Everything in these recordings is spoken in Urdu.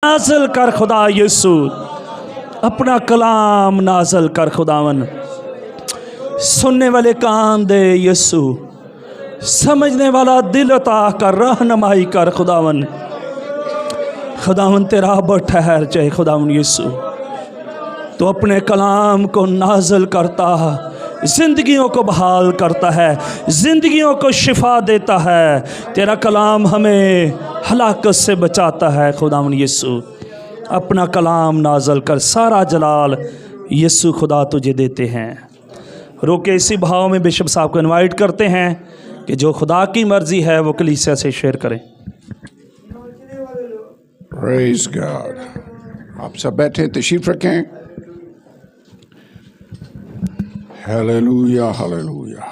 نازل کر خدا یسوع، اپنا کلام نازل کر خداون، سننے والے کان دے یسوع، سمجھنے والا دل عطا کر، رہنمائی کر خداون۔ خداون تیرا بڑھ ٹھہر جائے خداون یسوع، تو اپنے کلام کو نازل کرتا ہے، زندگیوں کو بحال کرتا ہے، زندگیوں کو شفا دیتا ہے۔ تیرا کلام ہمیں ہلاکت سے بچاتا ہے خداون یسوع۔ اپنا کلام نازل کر، سارا جلال یسوع خدا تجھے دیتے ہیں۔ روکے اسی بھاؤ میں بشپ صاحب کو انوائٹ کرتے ہیں کہ جو خدا کی مرضی ہے وہ کلیسیا سے شیئر کریں۔ پریز گاڈ۔ آپ سب بیٹھے تشریف رکھیں۔ Hallelujah hallelujah.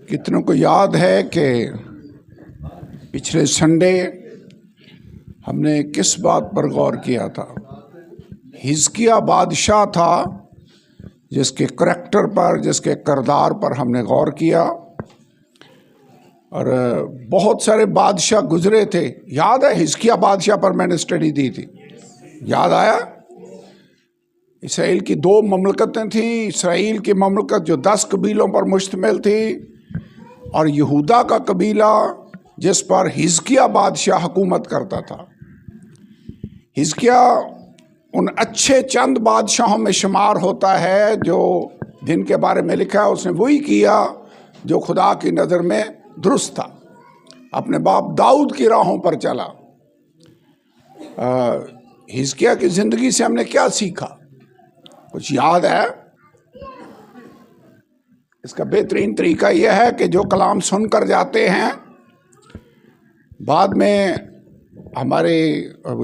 کتنوں کو یاد ہے کہ پچھلے سنڈے ہم نے کس بات پر غور کیا تھا؟ حزقیہ بادشاہ تھا جس کے کریکٹر پر، جس کے کردار پر ہم نے غور کیا، اور بہت سارے بادشاہ گزرے تھے۔ یاد ہے حزقیہ بادشاہ پر میں نے اسٹڈی دی تھی، یاد آیا؟ اسرائیل کی 2 مملکتیں تھیں، اسرائیل کی مملکت جو 10 قبیلوں پر مشتمل تھی، اور یہودا کا قبیلہ جس پر حزقیہ بادشاہ حکومت کرتا تھا۔ حزقیہ ان اچھے چند بادشاہوں میں شمار ہوتا ہے جو جن کے بارے میں لکھا ہے اس نے وہی کیا جو خدا کی نظر میں درست تھا، اپنے باپ داؤد کی راہوں پر چلا۔ حزقیہ کی زندگی سے ہم نے کیا سیکھا؟ کچھ یاد ہے؟ اس کا بہترین طریقہ یہ ہے کہ جو کلام سن کر جاتے ہیں، بعد میں ہمارے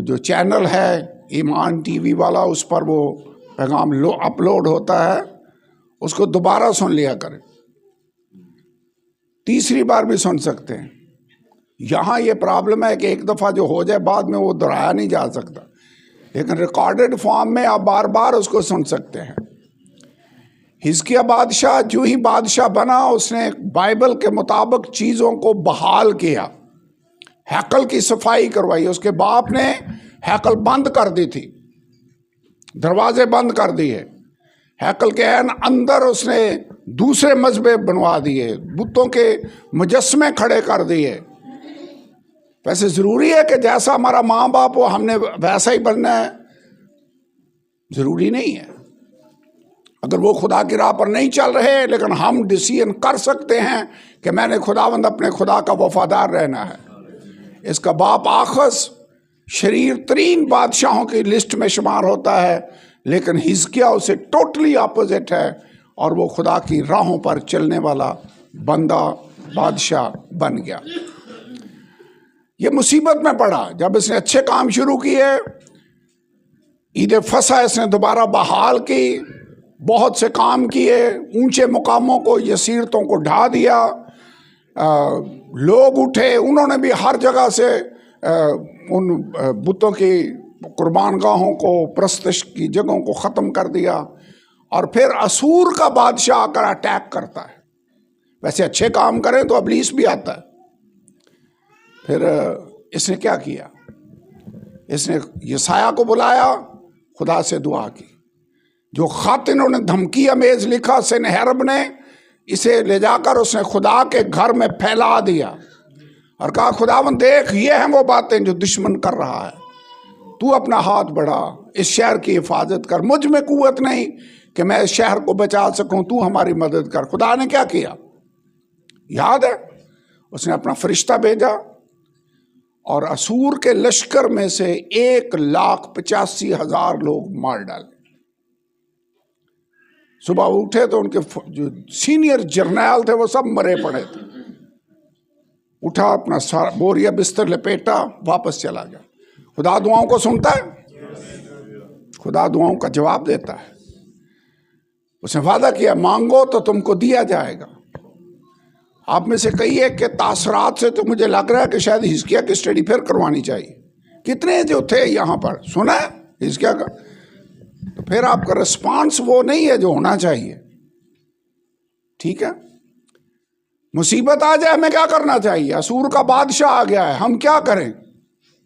جو چینل ہے ایمان ٹی وی والا، اس پر وہ پیغام اپلوڈ ہوتا ہے، اس کو دوبارہ سن لیا کریں، تیسری بار بھی سن سکتے ہیں۔ یہاں یہ پرابلم ہے کہ ایک دفعہ جو ہو جائے بعد میں وہ دہرایا نہیں جا سکتا، لیکن ریکارڈڈ فارم میں آپ بار بار اس کو سن سکتے ہیں۔ حزقیہ بادشاہ جو ہی بادشاہ بنا، اس نے بائبل کے مطابق چیزوں کو بحال کیا، ہیکل کی صفائی کروائی۔ اس کے باپ نے ہیکل بند کر دی تھی، دروازے بند کر دیے، ہیکل کے اندر اس نے دوسرے مذبے بنوا دیے، بتوں کے مجسمے کھڑے کر دیے۔ ویسے ضروری ہے کہ جیسا ہمارا ماں باپ ہو ہم نے ویسا ہی بننا ہے؟ ضروری نہیں ہے۔ اگر وہ خدا کی راہ پر نہیں چل رہے، لیکن ہم ڈیسیژن کر سکتے ہیں کہ میں نے خداوند اپنے خدا کا وفادار رہنا ہے۔ اس کا باپ آخز شریر ترین بادشاہوں کی لسٹ میں شمار ہوتا ہے، لیکن حزقیہ اسے ٹوٹلی اپوزٹ ہے، اور وہ خدا کی راہوں پر چلنے والا بندہ بادشاہ بن گیا۔ یہ مصیبت میں پڑا جب اس نے اچھے کام شروع کیے، عید فصح اس نے دوبارہ بحال کی، بہت سے کام کیے، اونچے مقاموں کو، یسیرتوں کو ڈھا دیا، لوگ اٹھے، انہوں نے بھی ہر جگہ سے ان بتوں کی قربان گاہوں کو، پرستش کی جگہوں کو ختم کر دیا، اور پھر اسور کا بادشاہ آ کر اٹیک کرتا ہے۔ ویسے اچھے کام کریں تو ابلیس بھی آتا ہے۔ پھر اس نے کیا کیا؟ اس نے یسایہ کو بلایا، خدا سے دعا کی۔ جو خط انہوں نے دھمکی امیز لکھا سنہرب نے، اسے لے جا کر اس نے خدا کے گھر میں پھیلا دیا، اور کہا خداوند دیکھ، یہ ہیں وہ باتیں جو دشمن کر رہا ہے، تو اپنا ہاتھ بڑھا، اس شہر کی حفاظت کر، مجھ میں قوت نہیں کہ میں اس شہر کو بچا سکوں، تو ہماری مدد کر۔ خدا نے کیا کیا؟ یاد ہے؟ اس نے اپنا فرشتہ بھیجا، اور اسور کے لشکر میں سے 1,85,000 لوگ مار ڈالے۔ صبح اٹھے تو ان کے جو سینئر جرنیل تھے وہ سب مرے پڑے تھے۔ اٹھا، اپنا بوریا بستر لپیٹا، واپس چلا گیا۔ خدا دعاؤں کو سنتا ہے، خدا دعاؤں کا جواب دیتا ہے۔ اس نے وعدہ کیا، مانگو تو تم کو دیا جائے گا۔ آپ میں سے کئی ایک کے تاثرات سے تو مجھے لگ رہا ہے کہ شاید حزقیہ کی اسٹڈی پھر کروانی چاہیے۔ کتنے جو تھے یہاں پر سنا ہے حزقیہ کا؟ تو پھر آپ کا رسپانس وہ نہیں ہے جو ہونا چاہیے۔ ٹھیک ہے؟ مصیبت آ جائے ہمیں کیا کرنا چاہیے؟ اسور کا بادشاہ آ گیا ہے، ہم کیا کریں؟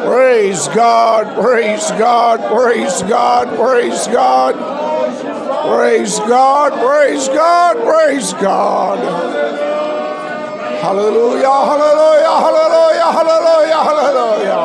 Praise God, praise God, praise God, praise God, praise God, praise God, praise God. Hallelujah, hallelujah, hallelujah, hallelujah, hallelujah.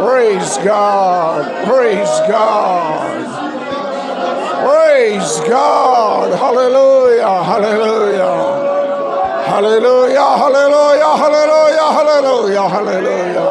Praise God, praise God, praise God, hallelujah, hallelujah, hallelujah, hallelujah, hallelujah, hallelujah, hallelujah.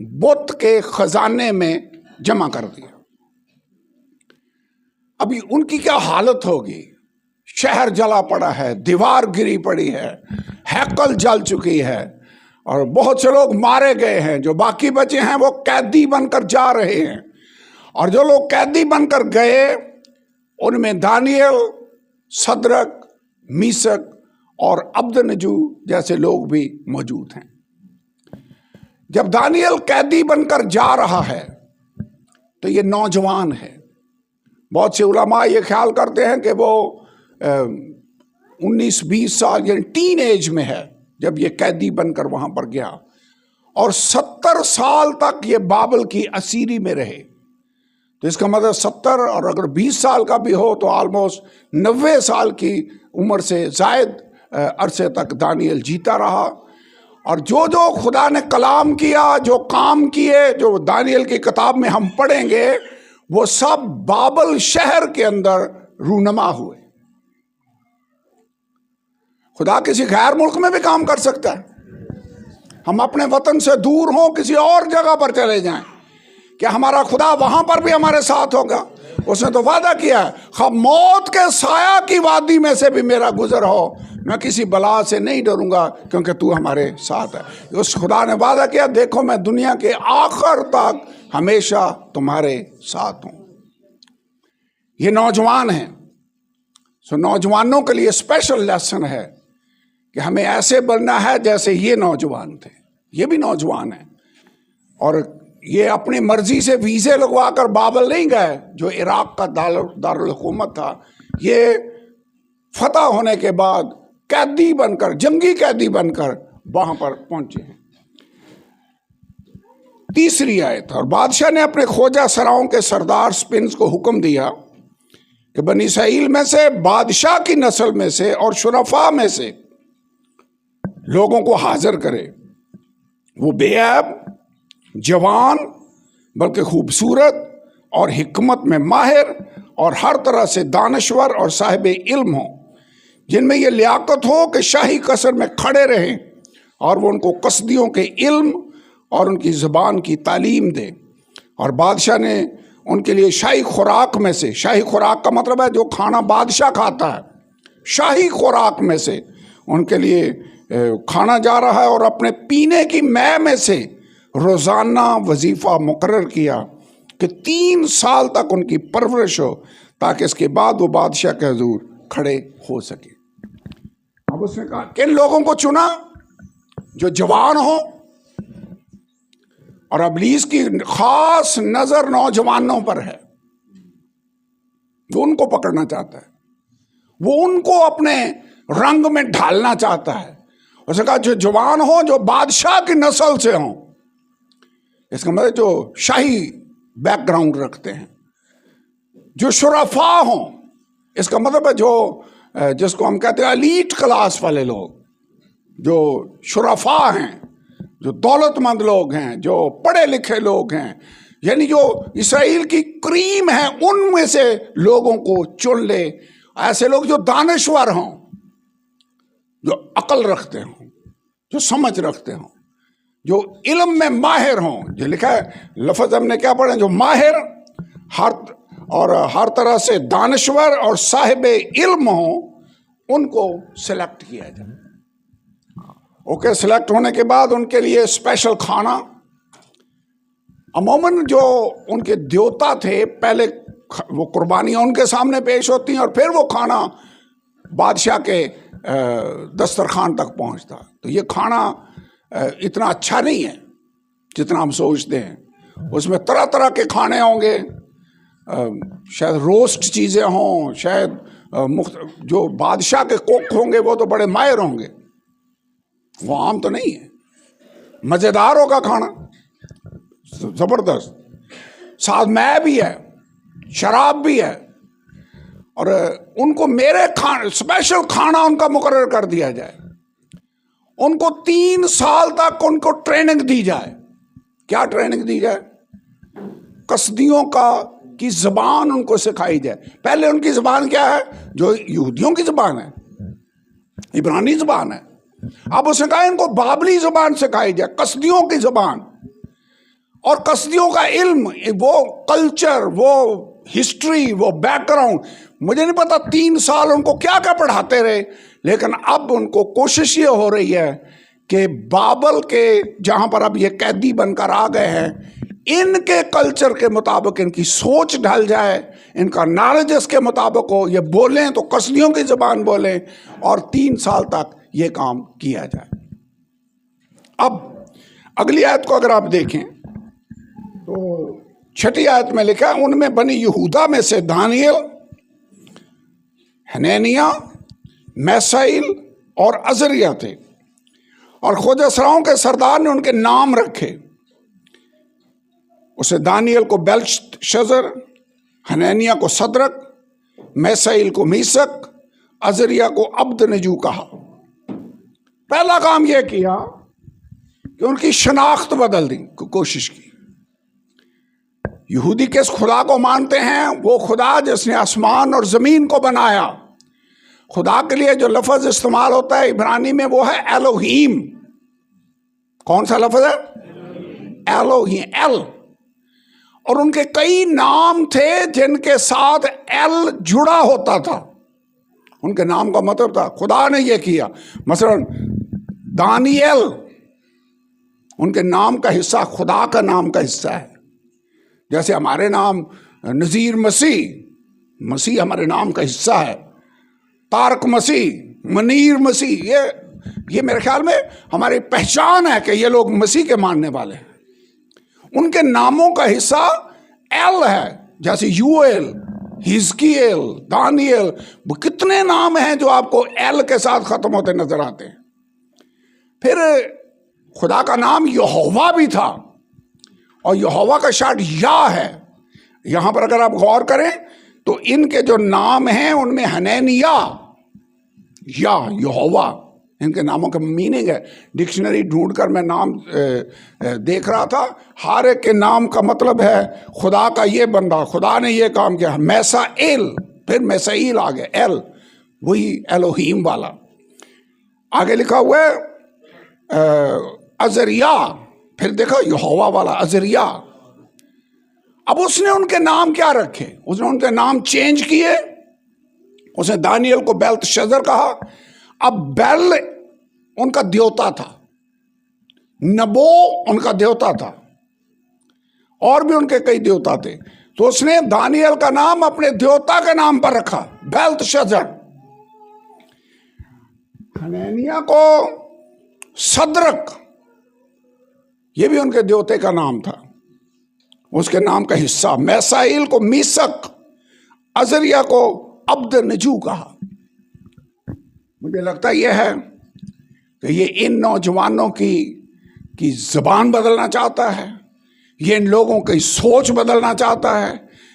بت کے خزانے میں جمع کر دیا۔ ابھی ان کی کیا حالت ہوگی؟ شہر جلا پڑا ہے، دیوار گری پڑی ہے، ہیکل جل چکی ہے، اور بہت سے لوگ مارے گئے ہیں۔ جو باقی بچے ہیں وہ قیدی بن کر جا رہے ہیں، اور جو لوگ قیدی بن کر گئے ان میں دانیل، صدرک، میثک اور عبدنجو جیسے لوگ بھی موجود ہیں۔ جب دانیل قیدی بن کر جا رہا ہے تو یہ نوجوان ہے۔ بہت سے علماء یہ خیال کرتے ہیں کہ وہ 19-20 سال یعنی ٹین ایج میں ہے جب یہ قیدی بن کر وہاں پر گیا، اور 70 سال تک یہ بابل کی اسیری میں رہے۔ تو اس کا مطلب 70 اور اگر 20 سال کا بھی ہو تو آلموسٹ 90 سال کی عمر سے زائد عرصے تک دانیل جیتا رہا۔ اور جو خدا نے کلام کیا، جو کام کیے، جو دانیل کی کتاب میں ہم پڑھیں گے، وہ سب بابل شہر کے اندر رونما ہوئے۔ خدا کسی غیر ملک میں بھی کام کر سکتا ہے۔ ہم اپنے وطن سے دور ہوں، کسی اور جگہ پر چلے جائیں، کہ ہمارا خدا وہاں پر بھی ہمارے ساتھ ہوگا۔ اس نے تو وعدہ کیا ہے، خواہ موت کے سایہ کی وادی میں سے بھی میرا گزر ہو، میں کسی بلا سے نہیں ڈروں گا، کیونکہ تو ہمارے ساتھ ہے۔ اس خدا نے وعدہ کیا، دیکھو میں دنیا کے آخر تک ہمیشہ تمہارے ساتھ ہوں۔ یہ نوجوان ہیں، نوجوانوں کے لیے اسپیشل لیسن ہے کہ ہمیں ایسے بننا ہے جیسے یہ نوجوان تھے۔ یہ بھی نوجوان ہیں، اور یہ اپنی مرضی سے ویزے لگوا کر بابل نہیں گئے جو عراق کا دارالحکومت تھا۔ یہ فتح ہونے کے بعد قیدی بن کر، جنگی قیدی بن کر وہاں پر پہنچے ہیں۔ تیسری آیت، اور بادشاہ نے اپنے کھوجا سراؤں کے سردار سپنز کو حکم دیا کہ بنی اسرائیل میں سے، بادشاہ کی نسل میں سے اور شرفاء میں سے لوگوں کو حاضر کرے۔ وہ بے عیب، جوان بلکہ خوبصورت اور حکمت میں ماہر اور ہر طرح سے دانشور اور صاحب علم ہوں، جن میں یہ لیاقت ہو کہ شاہی قصر میں کھڑے رہیں، اور وہ ان کو قصدیوں کے علم اور ان کی زبان کی تعلیم دے۔ اور بادشاہ نے ان کے لیے شاہی خوراک میں سے، شاہی خوراک کا مطلب ہے جو کھانا بادشاہ کھاتا ہے، شاہی خوراک میں سے ان کے لیے کھانا جا رہا ہے، اور اپنے پینے کی مے میں سے روزانہ وظیفہ مقرر کیا کہ 3 سال تک ان کی پرورش ہو، تاکہ اس کے بعد وہ بادشاہ کے حضور کھڑے ہو سکے۔ اب اس نے کہا کن لوگوں کو چنا؟ جو جوان ہوں، اور ابلیس کی خاص نظر نوجوانوں پر ہے، وہ ان کو پکڑنا چاہتا ہے، وہ ان کو اپنے رنگ میں ڈھالنا چاہتا ہے۔ اس نے کہا جو جوان ہوں، جو بادشاہ کی نسل سے ہوں، اس کا مطلب جو شاہی بیک گراؤنڈ رکھتے ہیں، جو شرفاء ہوں، اس کا مطلب ہے جو جس کو ہم کہتے ہیں ایلیٹ کلاس والے لوگ، جو شرفاء ہیں، جو دولت مند لوگ ہیں، جو پڑھے لکھے لوگ ہیں، یعنی جو اسرائیل کی کریم ہیں، ان میں سے لوگوں کو چن لے۔ ایسے لوگ جو دانشور ہوں، جو عقل رکھتے ہوں، جو سمجھ رکھتے ہوں، جو علم میں ماہر ہوں۔ جو لکھا ہے لفظ ہم نے کیا پڑھا، جو ماہر ہر طرح سے دانشور اور صاحب علم ہوں، ان کو سلیکٹ کیا جائے۔ اوکے، سلیکٹ ہونے کے بعد ان کے لیے اسپیشل کھانا، عموماً جو ان کے دیوتا تھے پہلے وہ قربانیاں ان کے سامنے پیش ہوتی ہیں، اور پھر وہ کھانا بادشاہ کے دسترخوان تک پہنچتا۔ تو یہ کھانا اتنا اچھا نہیں ہے جتنا ہم سوچتے ہیں۔ اس میں طرح طرح کے کھانے ہوں گے، شاید روسٹ چیزیں ہوں، شاید جو بادشاہ کے کوک ہوں گے وہ تو بڑے ماہر ہوں گے، وہ عام تو نہیں ہے، مزیدار ہوگا کھانا، زبردست، ساتھ میں بھی ہے، شراب بھی ہے، اور ان کو میرے اسپیشل کھانا ان کا مقرر کر دیا جائے۔ ان کو 3 سال تک ان کو ٹریننگ دی جائے۔ کیا ٹریننگ دی جائے؟ قصدیوں کی زبان ان کو سکھائی جائے۔ پہلے ان کی زبان کیا ہے؟ جو یہودیوں کی زبان ہے، عبرانی زبان ہے۔ اب اس نے کہا ان کو بابلی زبان سکھائی جائے، قصدیوں کی زبان، اور کسدیوں کا علم، وہ کلچر، وہ ہسٹری، وہ بیک گراؤنڈ، مجھے نہیں پتا 3 سال ان کو کیا کیا پڑھاتے رہے، لیکن اب ان کو کوشش یہ ہو رہی ہے کہ بابل کے جہاں پر اب یہ قیدی بن کر آ گئے ہیں، ان کے کلچر کے مطابق ان کی سوچ ڈھل جائے، ان کا نالج اس کے مطابق ہو، یہ بولیں تو کسدیوں کی زبان بولیں، اور 3 سال تک یہ کام کیا جائے۔ اب اگلی آیت کو اگر آپ دیکھیں تو 6 آیت میں لکھا ہے، ان میں بنی یہودا میں سے دانیل، حنینیہ، میسائیل اور عزریہ تھے، اور خود اسراؤں کے سردار نے ان کے نام رکھے۔ اسے دانیل کو بیلششزر، حنینیہ کو صدرک، میسائیل کو میسک، عزریہ کو عبدنجو کہا۔ پہلا کام یہ کیا کہ ان کی شناخت بدل دی، کوشش کی۔ یہودی کس خدا کو مانتے ہیں؟ وہ خدا جس نے آسمان اور زمین کو بنایا۔ خدا کے لیے جو لفظ استعمال ہوتا ہے عبرانی میں وہ ہے ایلوہیم۔ کون سا لفظ ہے؟ ایلوہیم، ایل۔ اور ان کے کئی نام تھے جن کے ساتھ ایل جڑا ہوتا تھا، ان کے نام کا مطلب تھا خدا نے یہ کیا۔ مثلا دانیل، ان کے نام کا حصہ خدا کا نام کا حصہ ہے، جیسے ہمارے نام نذیر مسیح، مسیح ہمارے نام کا حصہ ہے، طارق مسیح، منیر مسیح، یہ میرے خیال میں ہماری پہچان ہے کہ یہ لوگ مسیح کے ماننے والے ہیں۔ ان کے ناموں کا حصہ ایل ہے، جیسے یوئیل، ہزکیل، دانیل، وہ کتنے نام ہیں جو آپ کو ایل کے ساتھ ختم ہوتے نظر آتے ہیں۔ پھر خدا کا نام یہوہ بھی تھا، اور یہوہ کا شارٹ یا ہے۔ یہاں پر اگر آپ غور کریں تو ان کے جو نام ہیں ان میں حنینیہ، یا یہوہ، ان کے ناموں کا میننگ ہے۔ ڈکشنری ڈھونڈ کر میں نام دیکھ رہا تھا، ہر ایک کے نام کا مطلب ہے خدا کا یہ بندہ، خدا نے یہ کام کیا۔ میسائیل، پھر میسائیل آ گئے، ایل، وہی ایلوہیم والا۔ آگے لکھا ہوا ہے عزریہ، پھر دیکھو یہوہ والا عزریہ۔ اب اس نے ان کے نام کیا رکھے؟ اس نے ان کے نام چینج کیے۔ اس نے دانیل کو بیلتشزر کہا۔ اب بیل ان کا دیوتا تھا، نبو ان کا دیوتا تھا، اور بھی ان کے کئی دیوتا تھے، تو اس نے دانیل کا نام اپنے دیوتا کے نام پر رکھا، بیلتشزر۔ حنینیہ کو صدرک، یہ بھی ان کے دیوتے کا نام تھا، اس کے نام کا حصہ۔ میسائیل کو میسک، عزریہ کو عبدنجو کہا۔ مجھے لگتا یہ ہے کہ یہ ان نوجوانوں کی زبان بدلنا چاہتا ہے، یہ ان لوگوں کی سوچ بدلنا چاہتا ہے،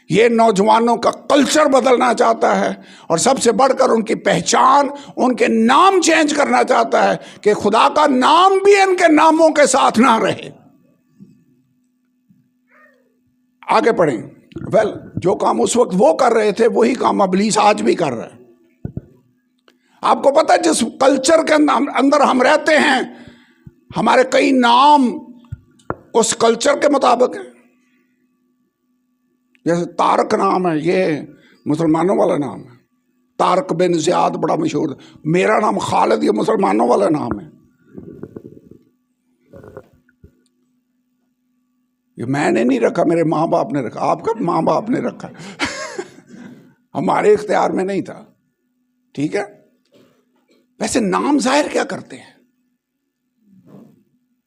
یہ نوجوانوں کا کلچر بدلنا چاہتا ہے، اور سب سے بڑھ کر ان کی پہچان، ان کے نام چینج کرنا چاہتا ہے کہ خدا کا نام بھی ان کے ناموں کے ساتھ نہ رہے۔ آگے پڑھیں۔ جو کام اس وقت وہ کر رہے تھے وہی کام ابلیس آج بھی کر رہا ہے۔ آپ کو پتہ ہے جس کلچر کے اندر ہم رہتے ہیں، ہمارے کئی نام اس کلچر کے مطابق ہیں۔ جیسے طارق نام ہے، یہ مسلمانوں والا نام ہے، طارق بن زیاد بڑا مشہور ہے۔ میرا نام خالد، یہ مسلمانوں والا نام ہے، یہ میں نے نہیں رکھا، میرے ماں باپ نے رکھا۔ آپ کا ماں باپ نے رکھا، ہمارے اختیار میں نہیں تھا، ٹھیک ہے۔ ویسے نام ظاہر کیا کرتے ہیں؟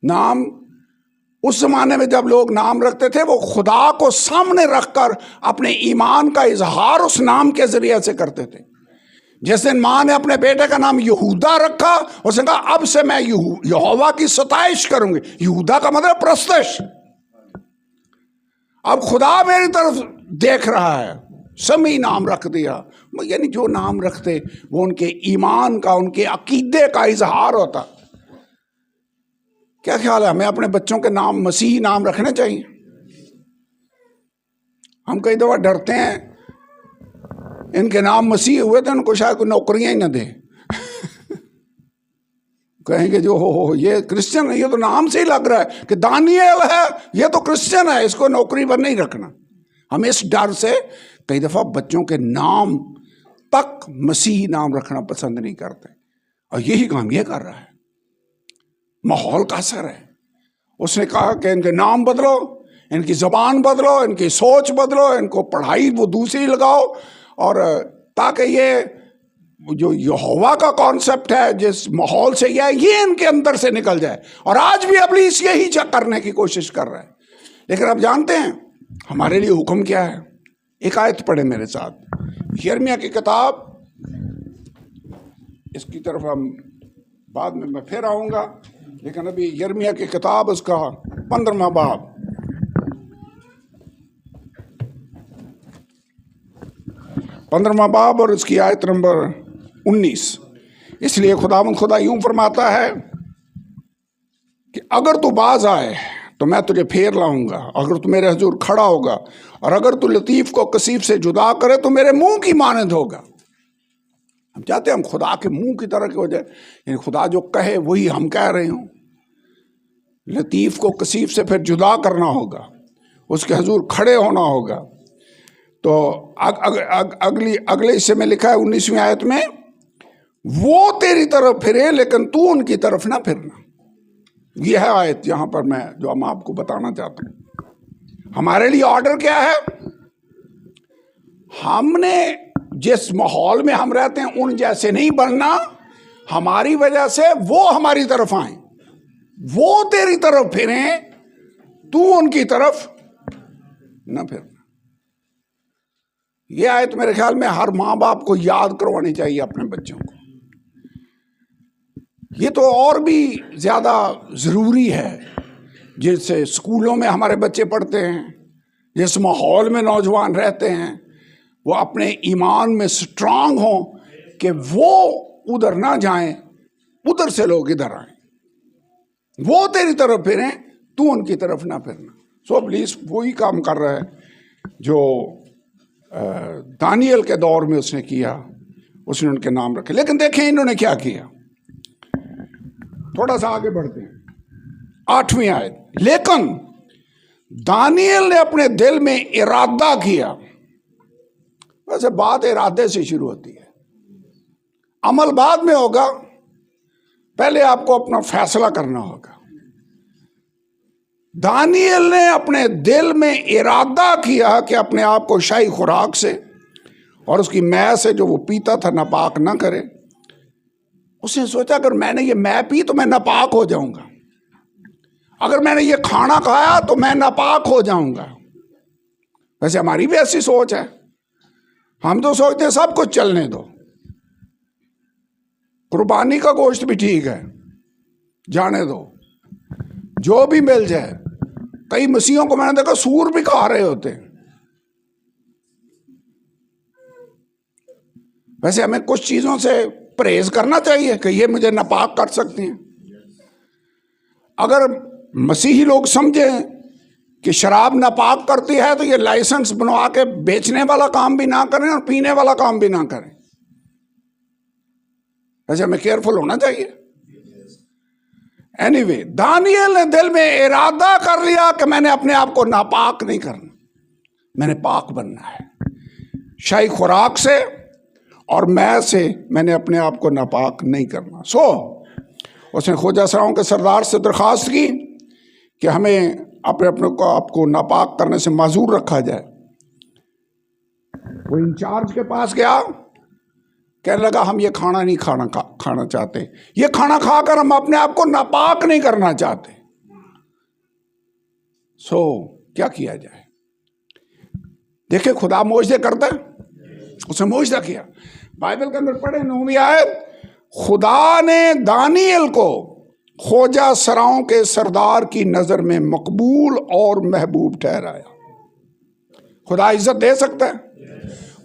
نام اس زمانے میں جب لوگ نام رکھتے تھے وہ خدا کو سامنے رکھ کر اپنے ایمان کا اظہار اس نام کے ذریعے سے کرتے تھے۔ جس دن ماں نے اپنے بیٹے کا نام یہودا رکھا، اس نے کہا اب سے میں یہوہ کی ستائش کروں گی۔ یہودا کا مطلب پرستش۔ اب خدا میری طرف دیکھ رہا ہے، سمیع نام رکھ دیا۔ یعنی جو نام رکھتے وہ ان کے ایمان کا، ان کے عقیدے کا اظہار ہوتا۔ کیا خیال ہے ہمیں اپنے بچوں کے نام مسیحی نام رکھنے چاہیے؟ ہم کئی دفعہ ڈرتے ہیں ان کے نام مسیح ہوئے تو ان کو شاید کوئی نوکریاں ہی نہ دے۔ کہیں گے جو ہو یہ کرسچن ہے، یہ تو نام سے ہی لگ رہا ہے کہ دانیل ہے، یہ تو کرسچن ہے، اس کو نوکری پر نہیں رکھنا۔ ہم اس ڈر سے کئی دفعہ بچوں کے نام تک مسیحی نام رکھنا پسند نہیں کرتے، اور یہی کام یہ کر رہا ہے، ماحول کا اثر ہے۔ اس نے کہا کہ ان کے نام بدلو، ان کی زبان بدلو، ان کی سوچ بدلو، ان کو پڑھائی وہ دوسری لگاؤ، اور تاکہ یہ جو یہوہ کا کانسیپٹ ہے جس ماحول سے یہ ان کے اندر سے نکل جائے۔ اور آج بھی ابلیس یہی کرنے کی کوشش کر رہا ہے۔ لیکن آپ جانتے ہیں ہمارے لیے حکم کیا ہے؟ ایک آیت پڑھیں میرے ساتھ، یرمیہ کی کتاب، اس کی طرف ہم بعد میں پھر آؤں گا، لیکن ابھی یرمیہ کی کتاب اس کا 15واں باب، 15واں باب اور اس کی آیت نمبر 19۔ اس لیے خداوند خدا یوں فرماتا ہے کہ اگر تو باز آئے تو میں تجھے پھیر لاؤں گا، اگر تو میرے حضور کھڑا ہوگا، اور اگر تو لطیف کو کثیف سے جدا کرے تو میرے منہ کی مانند ہوگا۔ ہم چاہتے ہیں ہم خدا کے منہ کی طرح کے ہو جائے، یعنی خدا جو کہے وہی ہم کہہ رہے ہوں۔ لطیف کو کثیف سے پھر جدا کرنا ہوگا، اس کے حضور کھڑے ہونا ہوگا۔ تو اگلے حصے میں لکھا ہے 19ویں آیت میں، وہ تیری طرف پھرے لیکن تو ان کی طرف نہ پھرنا۔ یہ ہے آیت یہاں پر میں جو ہم آپ کو بتانا چاہتا ہوں۔ ہمارے لیے آرڈر کیا ہے؟ ہم نے جس ماحول میں ہم رہتے ہیں ان جیسے نہیں بننا، ہماری وجہ سے وہ ہماری طرف آئیں، وہ تیری طرف پھریں، تو ان کی طرف نہ پھرنا۔ یہ آیت میرے خیال میں ہر ماں باپ کو یاد کروانی چاہیے اپنے بچوں کو۔ یہ تو اور بھی زیادہ ضروری ہے، جس سے اسکولوں میں ہمارے بچے پڑھتے ہیں، جس ماحول میں نوجوان رہتے ہیں، وہ اپنے ایمان میں سٹرانگ ہوں کہ وہ ادھر نہ جائیں، ادھر سے لوگ ادھر آئیں، وہ تیری طرف پھریں، تو ان کی طرف نہ پھرنا۔ سو ابلیس وہی کام کر رہا ہے جو دانیل کے دور میں اس نے کیا، اس نے ان کے نام رکھے۔ لیکن دیکھیں انہوں نے کیا کیا، تھوڑا سا آگے بڑھتے ہیں، 8ویں آیت، لیکن دانیل نے اپنے دل میں ارادہ کیا۔ ویسے بات ارادے سے شروع ہوتی ہے، عمل بعد میں ہوگا، پہلے آپ کو اپنا فیصلہ کرنا ہوگا۔ دانیل نے اپنے دل میں ارادہ کیا کہ اپنے آپ کو شاہی خوراک سے اور اس کی مے سے جو وہ پیتا تھا ناپاک نہ کرے۔ اس نے سوچا اگر میں نے یہ مے پی تو میں ناپاک ہو جاؤں گا، اگر میں نے یہ کھانا کھایا تو میں ناپاک ہو جاؤں گا۔ ویسے ہماری بھی ایسی سوچ ہے، ہم تو سوچتے ہیں سب کچھ چلنے دو، قربانی کا گوشت بھی ٹھیک ہے، جانے دو، جو بھی مل جائے۔ کئی مسیحوں کو میں نے دیکھا سور بھی کھا رہے ہوتے ہیں۔ ویسے ہمیں کچھ چیزوں سے پرہیز کرنا چاہیے کہ یہ مجھے ناپاک کر سکتی ہیں۔ اگر مسیحی لوگ سمجھیں کہ شراب ناپاک کرتی ہے تو یہ لائسنس بنوا کے بیچنے والا کام بھی نہ کریں اور پینے والا کام بھی نہ کریں۔ ویسے ہمیں کیئرفل ہونا چاہیے۔ اینی دانیل نے دل میں ارادہ کر لیا کہ میں نے اپنے آپ کو ناپاک نہیں کرنا، میں نے پاک بننا ہے، شاہی خوراک سے اور مے سے میں نے اپنے آپ کو ناپاک نہیں کرنا۔ سو اس نے خواجہ سراؤں کے سردار سے درخواست کی کہ ہمیں اپنے آپ کو ناپاک کرنے سے معذور رکھا جائے۔ وہ انچارج کے پاس گیا، کہنے لگا ہم یہ کھانا نہیں کھانا چاہتے، یہ کھانا کھا کر ہم اپنے آپ کو ناپاک نہیں کرنا چاہتے۔ سو کیا کیا جائے؟ دیکھیں خدا معجزے کرتا ہے، اس نے معجزہ کیا۔ بائبل کے اندر پڑھیں 9ویں آیت، خدا نے دانیل کو خواجہ سراؤں کے سردار کی نظر میں مقبول اور محبوب ٹھہرایا۔ خدا عزت دے سکتا ہے۔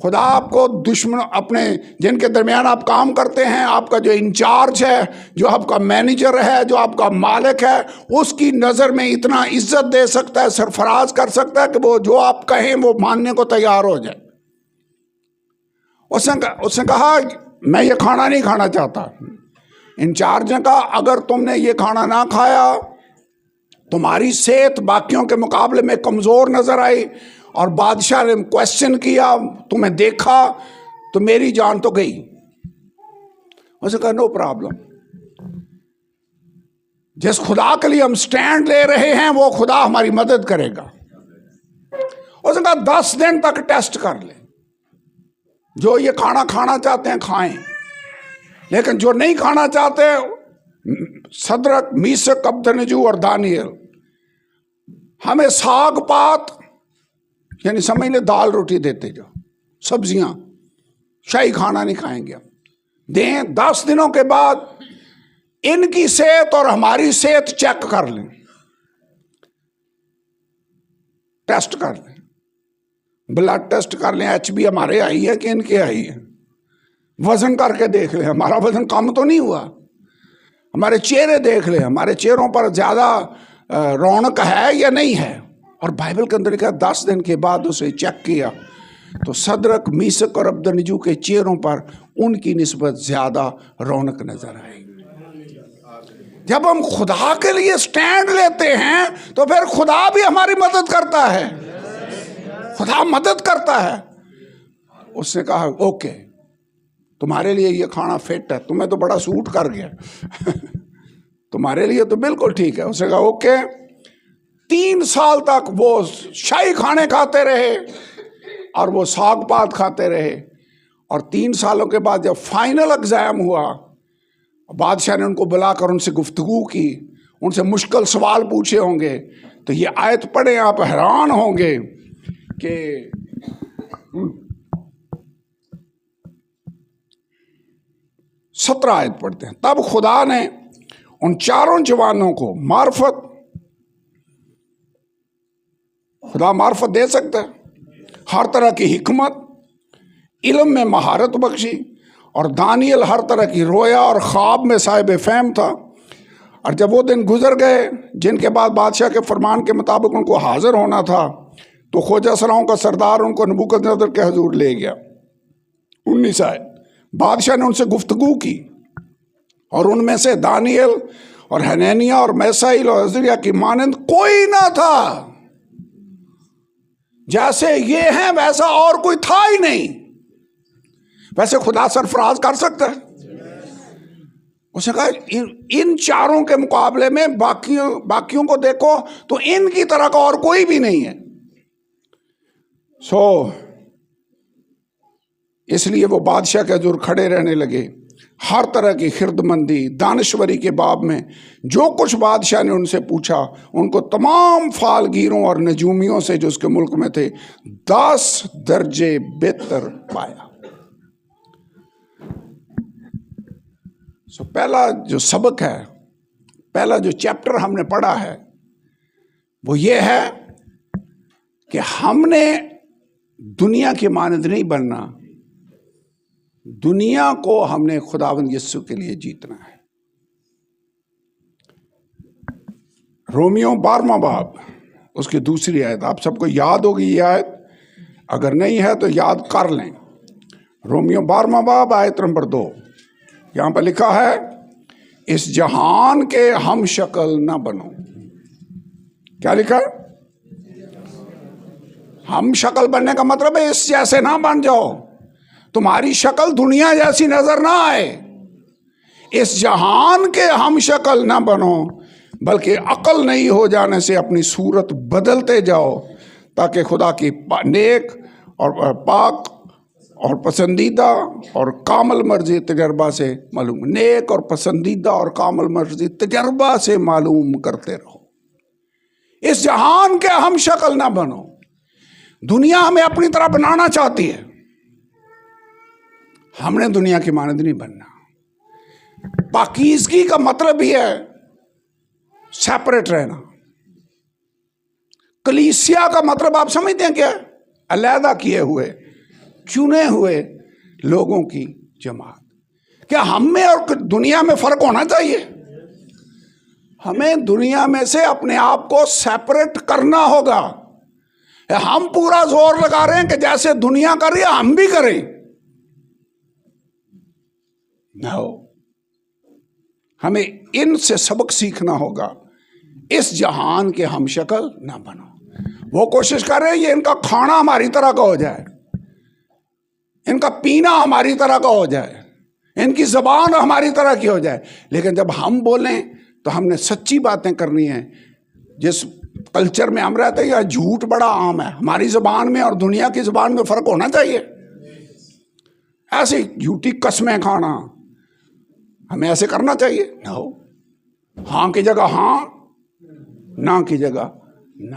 خدا آپ کو دشمن اپنے جن کے درمیان آپ کام کرتے ہیں، آپ کا جو انچارج ہے، جو آپ کا مینیجر ہے، جو آپ کا مالک ہے، اس کی نظر میں اتنا عزت دے سکتا ہے، سرفراز کر سکتا ہے کہ وہ جو آپ کہیں وہ ماننے کو تیار ہو جائے۔ اس نے کہا میں یہ کھانا نہیں کھانا چاہتا، انچارج نے کہا اگر تم نے یہ کھانا نہ کھایا تمہاری صحت باقیوں کے مقابلے میں کمزور نظر آئی اور بادشاہ نے کوشچن کیا تمہیں دیکھا تو میری جان تو گئی. اسے کہا نو پرابلم, جس خدا کے لیے ہم سٹینڈ لے رہے ہیں وہ خدا ہماری مدد کرے گا. اس نے کہا 10 دن تک ٹیسٹ کر لیں, جو یہ کھانا کھانا چاہتے ہیں کھائیں, لیکن جو نہیں کھانا چاہتے صدرک میثق عبدنجو اور دانیل ہمیں ساگ پات یعنی سمجھ لیں دال روٹی دیتے جاؤ, سبزیاں, شاہی کھانا نہیں کھائیں گے ہم, دیں 10 دنوں کے بعد ان کی صحت اور ہماری صحت چیک کر لیں, ٹیسٹ کر لیں, بلڈ ٹیسٹ کر لیں, ایچ بی ہمارے آئی ہے کہ ان کے آئی ہے, وزن کر کے دیکھ لیں ہمارا وزن کم تو نہیں ہوا, ہمارے چہرے دیکھ لیں ہمارے چہروں پر زیادہ رونق ہے یا نہیں ہے. اور بائبل کے اندر لکھا 10 دن کے بعد اسے چیک کیا تو صدرک میثق اور عبدنجو کے چہروں پر ان کی نسبت زیادہ رونق نظر آئی. جب ہم خدا کے لیے سٹینڈ لیتے ہیں تو پھر خدا بھی ہماری مدد کرتا ہے, خدا مدد کرتا ہے. اس نے کہا اوکے تمہارے لیے یہ کھانا فٹ ہے, تمہیں تو بڑا سوٹ کر گیا تمہارے لیے تو بالکل ٹھیک ہے. اس نے کہا اوکے. 3 سال تک وہ شاہی کھانے کھاتے رہے اور وہ ساگ پات کھاتے رہے, اور 3 سالوں کے بعد جب فائنل ایگزام ہوا بادشاہ نے ان کو بلا کر ان سے گفتگو کی, ان سے مشکل سوال پوچھے ہوں گے. تو یہ آیت پڑھیں آپ حیران ہوں گے کہ 17 آیت پڑھتے ہیں. تب خدا نے ان چاروں جوانوں کو معرفت, خدا معرفت دے سکتا ہے, ہر طرح کی حکمت, علم میں مہارت بخشی, اور دانیل ہر طرح کی رویا اور خواب میں صاحب فہم تھا. اور جب وہ دن گزر گئے جن کے بعد بادشاہ کے فرمان کے مطابق ان کو حاضر ہونا تھا تو خواجہ سراؤں کا سردار ان کو نبوکدنیزر کے حضور لے گیا. 19 آیت. بادشاہ نے ان سے گفتگو کی اور ان میں سے دانیل اور حنانیہ اور میسائیل اور عزریہ کی مانند کوئی نہ تھا. جیسے یہ ہیں ویسا اور کوئی تھا ہی نہیں. ویسے خدا سرفراز کر سکتا ہے. اس نے کہا ان چاروں کے مقابلے میں باقیوں کو دیکھو تو ان کی طرح کا اور کوئی بھی نہیں ہے. اس لیے وہ بادشاہ کے حضور کھڑے رہنے لگے. ہر طرح کی خردمندی دانشوری کے باب میں جو کچھ بادشاہ نے ان سے پوچھا ان کو تمام فالگیروں اور نجومیوں سے جو اس کے ملک میں تھے 10 درجے بہتر پایا. پہلا جو سبق ہے, پہلا جو چیپٹر ہم نے پڑھا ہے وہ یہ ہے کہ ہم نے دنیا کی مانند نہیں بننا, دنیا کو ہم نے خداوند یسوع کے لیے جیتنا ہے. رومیو 12واں باب اس کی 2 آیت, آپ سب کو یاد ہوگی یہ آیت, اگر نہیں ہے تو یاد کر لیں. رومیو 12واں باب آیت نمبر 2, یہاں پہ لکھا ہے اس جہان کے ہم شکل نہ بنو. کیا لکھا ہے؟ ہم شکل بننے کا مطلب ہے اس جیسے نہ بن جاؤ, تمہاری شکل دنیا جیسی نظر نہ آئے. اس جہان کے ہم شکل نہ بنو بلکہ عقل نہیں ہو جانے سے اپنی صورت بدلتے جاؤ تاکہ خدا کی نیک اور پاک اور پسندیدہ اور کامل مرضی تجربہ سے معلوم, نیک اور پسندیدہ اور کامل مرضی تجربہ سے معلوم کرتے رہو. اس جہان کے ہم شکل نہ بنو. دنیا ہمیں اپنی طرح بنانا چاہتی ہے, ہم نے دنیا کی مانند نہیں بننا. پاکیزگی کا مطلب ہی ہے سیپریٹ رہنا. کلیسیا کا مطلب آپ سمجھتے ہیں کیا؟ علیحدہ کیے ہوئے چنے ہوئے لوگوں کی جماعت. کیا ہم میں اور دنیا میں فرق ہونا چاہیے؟ ہمیں دنیا میں سے اپنے آپ کو سیپریٹ کرنا ہوگا. ہم پورا زور لگا رہے ہیں کہ جیسے دنیا کر رہی ہے ہم بھی کریں. ہمیں ان سے سبق سیکھنا ہوگا. اس جہان کے ہم شکل نہ بنو. وہ کوشش کر رہے ہیں یہ ان کا کھانا ہماری طرح کا ہو جائے, ان کا پینا ہماری طرح کا ہو جائے, ان کی زبان ہماری طرح کی ہو جائے. لیکن جب ہم بولیں تو ہم نے سچی باتیں کرنی ہیں. جس کلچر میں ہم رہتے ہیں یا جھوٹ بڑا عام ہے, ہماری زبان میں اور دنیا کی زبان میں فرق ہونا چاہیے. ایسی جھوٹی قسمیں کھانا ہمیں ایسے کرنا چاہیے نہ ہو. ہاں کی جگہ ہاں, نہ کی جگہ نہ.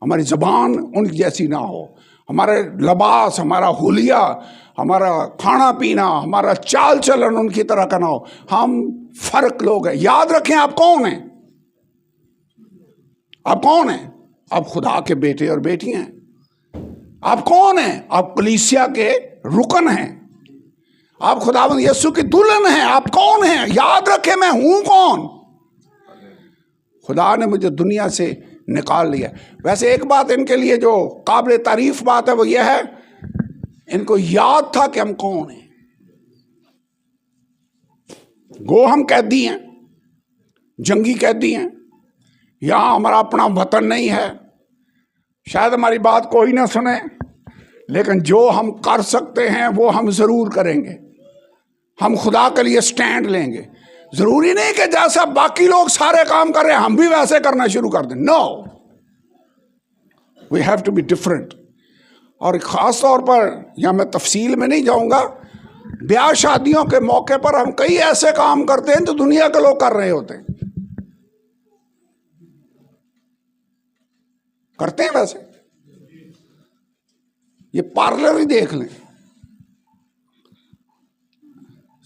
ہماری زبان ان جیسی نہ ہو, ہمارے لباس, ہمارا حلیہ, ہمارا کھانا پینا, ہمارا چال چلن ان کی طرح کا نہ ہو. ہم فرق لوگ ہیں. یاد رکھیں آپ کون ہیں, آپ کون ہیں؟ آپ خدا کے بیٹے اور بیٹی ہیں. آپ کون ہیں؟ آپ کلیسیا کے رکن ہیں. آپ خداوند یسوع کی دلہن ہیں. آپ کون ہیں؟ یاد رکھیں میں ہوں کون. خدا نے مجھے دنیا سے نکال لیا. ویسے ایک بات ان کے لیے جو قابل تعریف بات ہے وہ یہ ہے, ان کو یاد تھا کہ ہم کون ہیں. گو ہم قیدی ہیں, جنگی قیدی ہیں, یہاں ہمارا اپنا وطن نہیں ہے. شاید ہماری بات کوئی نہ سنے, لیکن جو ہم کر سکتے ہیں وہ ہم ضرور کریں گے. ہم خدا کے لیے سٹینڈ لیں گے. ضروری نہیں کہ جیسا باقی لوگ سارے کام کر رہے ہیں ہم بھی ویسے کرنا شروع کر دیں. No, we have to be different. اور خاص طور پر, یہاں میں تفصیل میں نہیں جاؤں گا, بیاہ شادیوں کے موقع پر ہم کئی ایسے کام کرتے ہیں جو دنیا کے لوگ کر رہے ہوتے ہیں. کرتے ہیں ویسے. یہ پارلر ہی دیکھ لیں,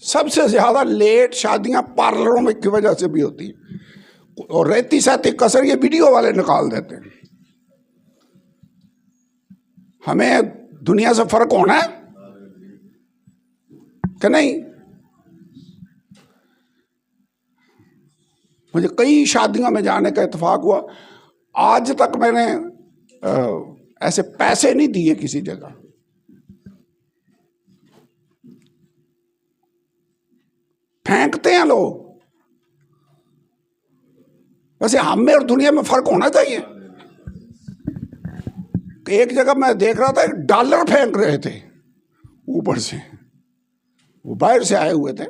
سب سے زیادہ لیٹ شادیاں پارلروں میں کی وجہ سے بھی ہوتی ہیں. اور رہتی سہتی کسر یہ ویڈیو والے نکال دیتے ہیں. ہمیں دنیا سے فرق ہونا ہے کہ نہیں. مجھے کئی شادیوں میں جانے کا اتفاق ہوا. آج تک میں نے ایسے پیسے نہیں دیے کسی جگہ. پھینکتے ہیں لوگ. ویسے ہم میں اور دنیا میں فرق ہونا چاہیے. کہ ایک جگہ میں دیکھ رہا تھا ایک ڈالر پھینک رہے تھے اوپر سے, وہ باہر سے آئے ہوئے تھے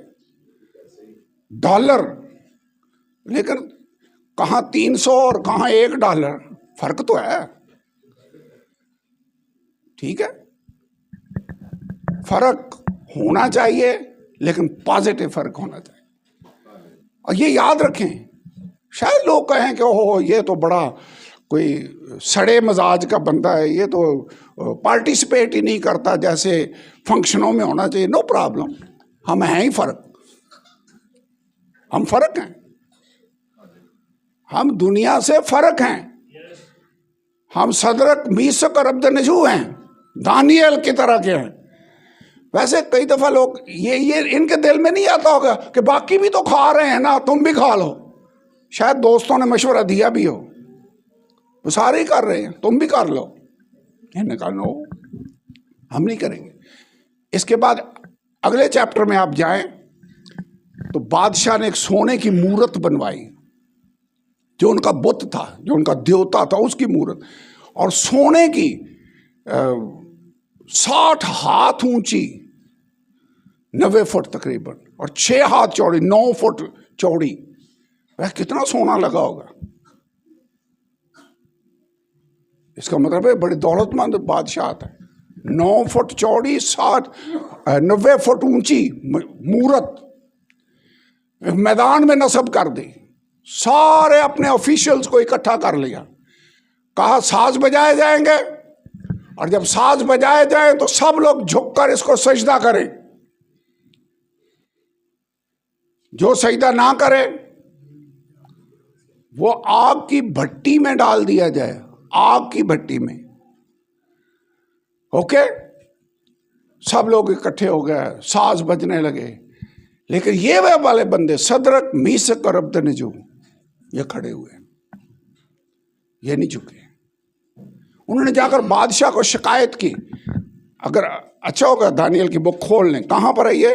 ڈالر, لیکن کہاں 300 اور کہاں $1, فرق تو ہے. ٹھیک ہے, فرق ہونا چاہیے لیکن پازیٹو فرق ہونا چاہیے. اور یہ یاد رکھیں, شاید لوگ کہیں کہ اوہ یہ تو بڑا کوئی سڑے مزاج کا بندہ ہے, یہ تو پارٹیسپیٹ ہی نہیں کرتا جیسے فنکشنوں میں ہونا چاہیے. نو پرابلم, ہم ہیں ہی فرق. ہم فرق ہیں, ہم دنیا سے فرق ہیں. ہم صدرک میثق اور عبدنجو ہیں, دانیل کی طرح کے ہیں. ویسے کئی دفعہ لوگ یہ ان کے دل میں نہیں آتا ہوگا کہ باقی بھی تو کھا رہے ہیں نا, تم بھی کھا لو. شاید دوستوں نے مشورہ دیا بھی ہو, وہ سارے ہی کر رہے ہیں, تم بھی کر لو. انہوں نے کہا نو, ہم نہیں کریں گے. اس کے بعد اگلے چیپٹر میں آپ جائیں تو بادشاہ نے ایک سونے کی مورت بنوائی, جو ان کا بت تھا, جو ان کا دیوتا تھا, اس کی مورت. اور سونے کی 60 ہاتھ اونچی, 90 فٹ تقریباً, اور 6 ہاتھ چوڑی, 9 فٹ چوڑی. وہ کتنا سونا لگا ہوگا. اس کا مطلب ہے بڑی دولت مند بادشاہ تھا. 9 فٹ چوڑی, 90 فٹ اونچی مورت میدان میں نصب کر دی. سارے اپنے آفیشلز کو اکٹھا کر لیا, کہا ساز بجائے جائیں گے, اور جب ساز بجائے جائیں تو سب لوگ جھک کر اس کو سجدہ کریں. جو سجدہ نہ کرے وہ آگ کی بھٹی میں ڈال دیا جائے, آگ کی بھٹی میں. اوکے, سب لوگ اکٹھے ہو گئے, ساز بجنے لگے. لیکن یہ وہ والے بندے صدرک میثق اور عبدنجو یہ کھڑے ہوئے, یہ نہیں جھکے. انہوں نے جا کر بادشاہ کو شکایت کی. اگر اچھا ہوگا دانیل کی بک کھول لیں, کہاں پر ہے یہ,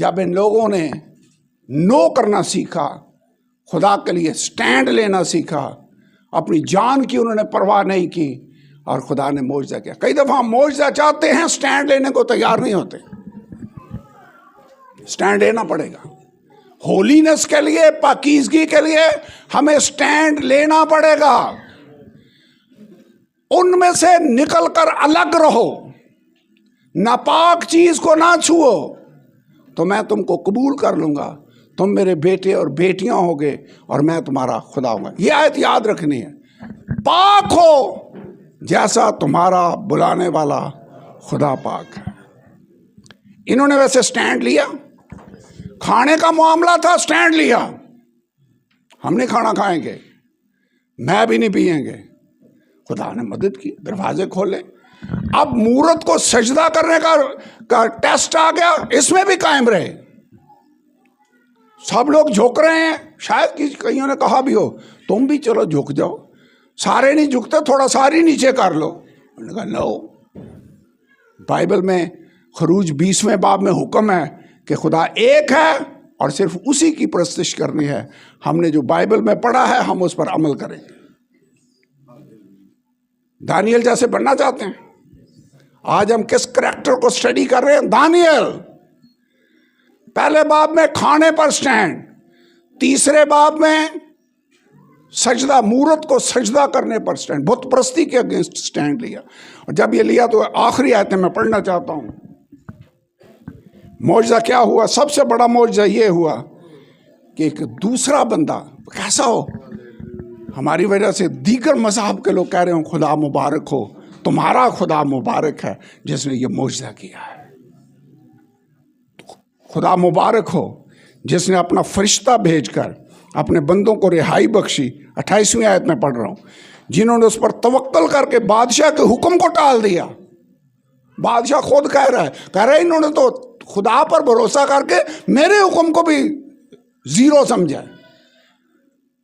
جب ان لوگوں نے نو کرنا سیکھا، خدا کے لیے سٹینڈ لینا سیکھا، اپنی جان کی انہوں نے پرواہ نہیں کی، اور خدا نے معجزہ کیا۔ کئی دفعہ ہم معجزہ چاہتے ہیں، سٹینڈ لینے کو تیار نہیں ہوتے۔ سٹینڈ لینا پڑے گا ہولینس کے لیے، پاکیزگی کے لیے ہمیں سٹینڈ لینا پڑے گا۔ ان میں سے نکل کر الگ رہو، ناپاک چیز کو نہ چھوؤ، تو میں تم کو قبول کر لوں گا، تم میرے بیٹے اور بیٹیاں ہوگے، اور میں تمہارا خدا ہوں گا۔ یہ آیت یاد رکھنی ہے، پاک ہو جیسا تمہارا بلانے والا خدا پاک ہے۔ انہوں نے ویسے سٹینڈ لیا، کھانے کا معاملہ تھا، سٹینڈ لیا، ہم نہیں کھانا کھائیں گے، میں بھی نہیں پئیں گے۔ خدا نے مدد کی، دروازے کھولے۔ اب مورت کو سجدہ کرنے کا ٹیسٹ آ گیا، اس میں بھی قائم رہے۔ سب لوگ جھک رہے ہیں، شاید کئیوں نے کہا بھی ہو تم بھی چلو جھک جاؤ، سارے نہیں جھکتے، تھوڑا ساری نیچے کر لو۔ انہوں نے کہا نو۔ بائبل میں خروج 20ویں باب میں حکم ہے کہ خدا ایک ہے اور صرف اسی کی پرستش کرنی ہے۔ ہم نے جو بائبل میں پڑھا ہے ہم اس پر عمل کریں گے۔ دانیل جیسے بننا چاہتے ہیں؟ آج ہم کس کریکٹر کو سٹڈی کر رہے ہیں؟ دانیل۔ پہلے باب میں کھانے پر سٹینڈ، تیسرے باب میں سجدہ، مورت کو سجدہ کرنے پر سٹینڈ، بت پرستی کے اگینسٹ سٹینڈ لیا۔ اور جب یہ لیا تو آخری آیتیں میں پڑھنا چاہتا ہوں۔ معجزہ کیا ہوا؟ سب سے بڑا معجزہ یہ ہوا کہ ایک دوسرا بندہ، کیسا ہو؟ ہماری وجہ سے دیگر مذہب کے لوگ کہہ رہے ہوں خدا مبارک ہو، تمہارا خدا مبارک ہے جس نے یہ معجزہ کیا ہے۔ خدا مبارک ہو جس نے اپنا فرشتہ بھیج کر اپنے بندوں کو رہائی بخشی۔ 28ویں آیت میں پڑھ رہا ہوں، جنہوں نے اس پر توکل کر کے بادشاہ کے حکم کو ٹال دیا۔ بادشاہ خود کہہ رہا ہے انہوں نے تو خدا پر بھروسہ کر کے میرے حکم کو بھی زیرو سمجھا،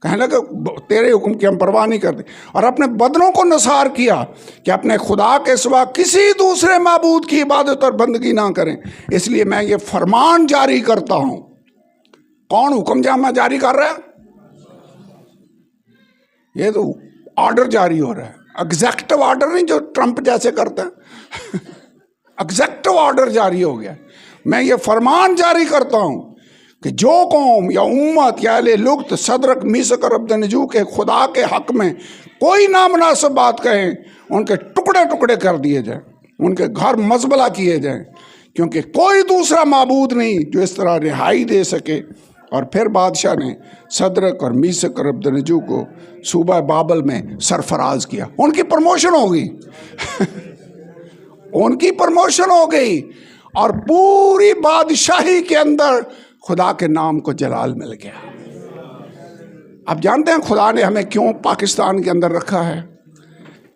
کہنے لگے تیرے حکم کی ہم پرواہ نہیں کرتے، اور اپنے بدنوں کو نثار کیا کہ اپنے خدا کے سوا کسی دوسرے معبود کی عبادت اور بندگی نہ کریں۔ اس لیے میں یہ فرمان جاری کرتا ہوں۔ کون حکم جامہ جاری کر رہا ہے؟ یہ تو آرڈر جاری ہو رہا ہے، ایگزیکٹو آرڈر نہیں جو ٹرمپ جیسے کرتا ہے۔ ایگزیکٹو آرڈر جاری ہو گیا۔ میں یہ فرمان جاری کرتا ہوں کہ جو قوم یا امت یا اہل لغت صدرک میثق اور عبدنجو کے خدا کے حق میں کوئی نامناسب بات کہیں، ان کے ٹکڑے ٹکڑے کر دیے جائیں، ان کے گھر مزبلہ کیے جائیں، کیونکہ کوئی دوسرا معبود نہیں جو اس طرح رہائی دے سکے۔ اور پھر بادشاہ نے صدرک اور میثق اور عبدنجو کو صوبہ بابل میں سرفراز کیا۔ ان کی پروموشن ہو گئی۔ ان کی پروموشن ہو گئی، اور پوری بادشاہی کے اندر خدا کے نام کو جلال مل گیا۔ اب جانتے ہیں خدا نے ہمیں کیوں پاکستان کے اندر رکھا ہے؟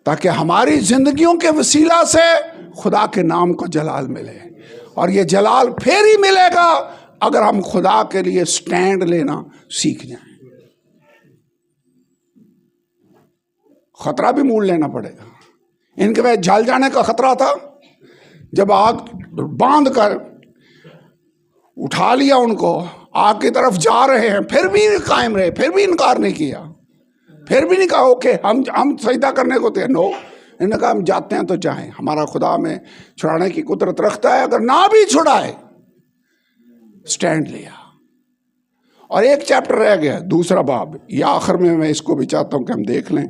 تاکہ ہماری زندگیوں کے وسیلہ سے خدا کے نام کو جلال ملے، اور یہ جلال پھر ہی ملے گا اگر ہم خدا کے لیے سٹینڈ لینا سیکھ جائیں۔ خطرہ بھی مول لینا پڑے گا۔ ان کے بعد جل جانے کا خطرہ تھا، جب آگ باندھ کر اٹھا لیا ان کو، آگ کی طرف جا رہے ہیں، پھر بھی قائم رہے، پھر بھی انکار نہیں کیا، پھر بھی نہیں کہا اوکے ہم سجدہ کرنے کو تھے۔ نو، انہوں نے کہا ہم جاتے ہیں تو جائیں، ہمارا خدا ہمیں چھڑانے کی قدرت رکھتا ہے، اگر نہ بھی چھڑائے سٹینڈ لیا۔ اور ایک چیپٹر رہ گیا، دوسرا باب، یہ آخر میں اس کو بھی چاہتا ہوں کہ ہم دیکھ لیں۔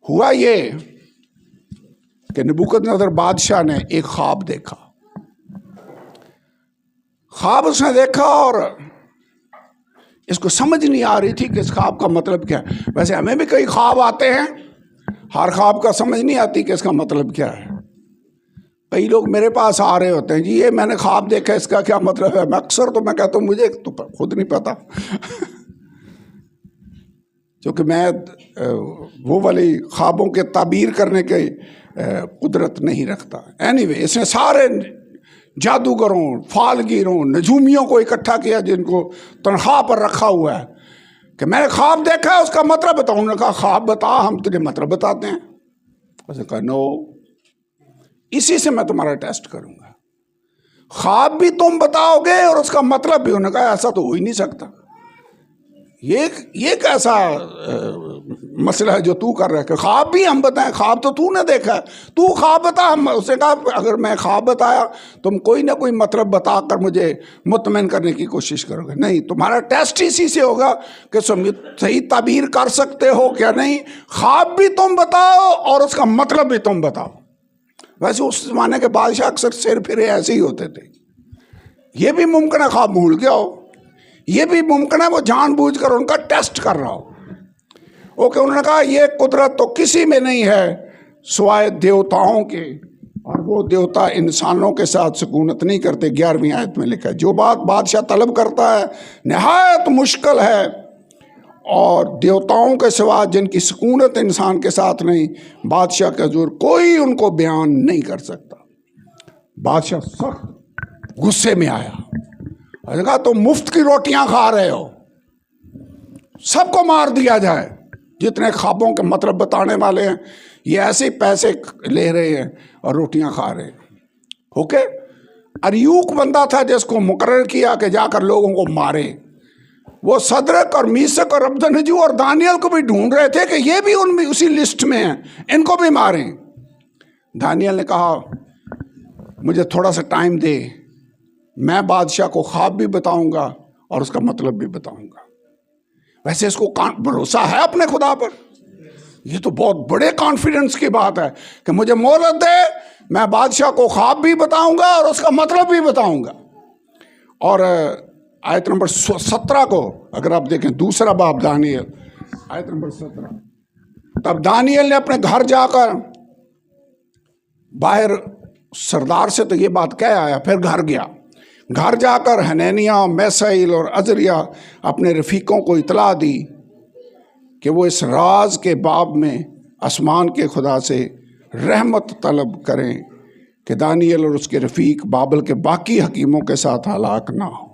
ہوا یہ کہ نبوکد نظر بادشاہ نے ایک خواب دیکھا۔ خواب اس نے دیکھا اور اس کو سمجھ نہیں آ رہی تھی کہ اس خواب کا مطلب کیا ہے۔ ویسے ہمیں بھی کئی خواب آتے ہیں، ہر خواب کا سمجھ نہیں آتی کہ اس کا مطلب کیا ہے۔ کئی لوگ میرے پاس آ رہے ہوتے ہیں، جی یہ میں نے خواب دیکھا، اس کا کیا مطلب ہے؟ میں اکثر تو میں کہتا ہوں مجھے تو خود نہیں پتا، کیونکہ میں وہ والی خوابوں کے تعبیر کرنے کی قدرت نہیں رکھتا۔ اینی اس نے سارے جادوگروں، فالگیروں، نجومیوں کو اکٹھا کیا جن کو تنخواہ پر رکھا ہوا ہے کہ میں نے خواب دیکھا ہے، اس کا مطلب بتاؤں۔ انہوں نے کہا خواب بتا، ہم تجھے مطلب بتاتے ہیں۔ اس نے کہا نو، اسی سے میں تمہارا ٹیسٹ کروں گا۔ خواب بھی تم بتاؤ گے اور اس کا مطلب بھی. انہوں نے کہا ایسا تو ہو ہی نہیں سکتا. یہ کیسا مسئلہ ہے جو تو کر رہا ہے کہ خواب بھی ہم بتائیں؟ خواب تو تو نے دیکھا ہے, تو خواب بتا. ہم اس نے کہا اگر میں خواب بتایا تم کوئی نہ کوئی مطلب بتا کر مجھے مطمئن کرنے کی کوشش کرو گے. نہیں, تمہارا ٹیسٹ اسی سے ہوگا کہ صحیح تعبیر کر سکتے ہو کیا نہیں. خواب بھی تم بتاؤ اور اس کا مطلب بھی تم بتاؤ. ویسے اس زمانے کے بادشاہ اکثر سر پھرے ایسے ہی ہوتے تھے. یہ بھی ممکن ہے خواب بھول گیا ہو, یہ بھی ممکن ہے وہ جان بوجھ کر ان کا ٹیسٹ کر رہا ہو. اوکے, انہوں نے کہا یہ قدرت تو کسی میں نہیں ہے سوائے دیوتاؤں کے, اور وہ دیوتا انسانوں کے ساتھ سکونت نہیں کرتے. 11ویں آیت میں لکھا ہے جو بات بادشاہ طلب کرتا ہے نہایت مشکل ہے, اور دیوتاؤں کے سوا جن کی سکونت انسان کے ساتھ نہیں, بادشاہ کا حضور کوئی ان کو بیان نہیں کر سکتا. بادشاہ سخت غصے میں آیا, اور کہا تم مفت کی روٹیاں کھا رہے ہو, سب کو مار دیا جائے جتنے خوابوں کے مطلب بتانے والے ہیں. یہ ایسے پیسے لے رہے ہیں اور روٹیاں کھا رہے ہیں. اوکے, اریوک بندہ تھا جس کو مقرر کیا کہ جا کر لوگوں کو مارے. وہ صدرک اور میسک اور عبدنجو اور دانیل کو بھی ڈھونڈ رہے تھے کہ یہ بھی ان میں اسی لسٹ میں ہیں, ان کو بھی ماریں. دانیل نے کہا مجھے تھوڑا سا ٹائم دے, میں بادشاہ کو خواب بھی بتاؤں گا اور اس کا مطلب بھی بتاؤں گا. ویسے اس کو بھروسہ ہے اپنے خدا پر. یہ تو بہت بڑے کانفیڈنس کی بات ہے کہ مجھے مہلت دے, میں بادشاہ کو خواب بھی بتاؤں گا اور اس کا مطلب بھی بتاؤں گا. اور آیت نمبر 17 کو اگر آپ دیکھیں, دوسرا باب دانیل آیت نمبر 17. تب دانیل نے اپنے گھر جا کر, باہر سردار سے تو یہ بات کہہ آیا, پھر گھر گیا. گھر جا کر حنانیہ, میسائیل اور عزریا اپنے رفیقوں کو اطلاع دی کہ وہ اس راز کے باب میں آسمان کے خدا سے رحمت طلب کریں کہ دانیل اور اس کے رفیق بابل کے باقی حکیموں کے ساتھ ہلاک نہ ہو.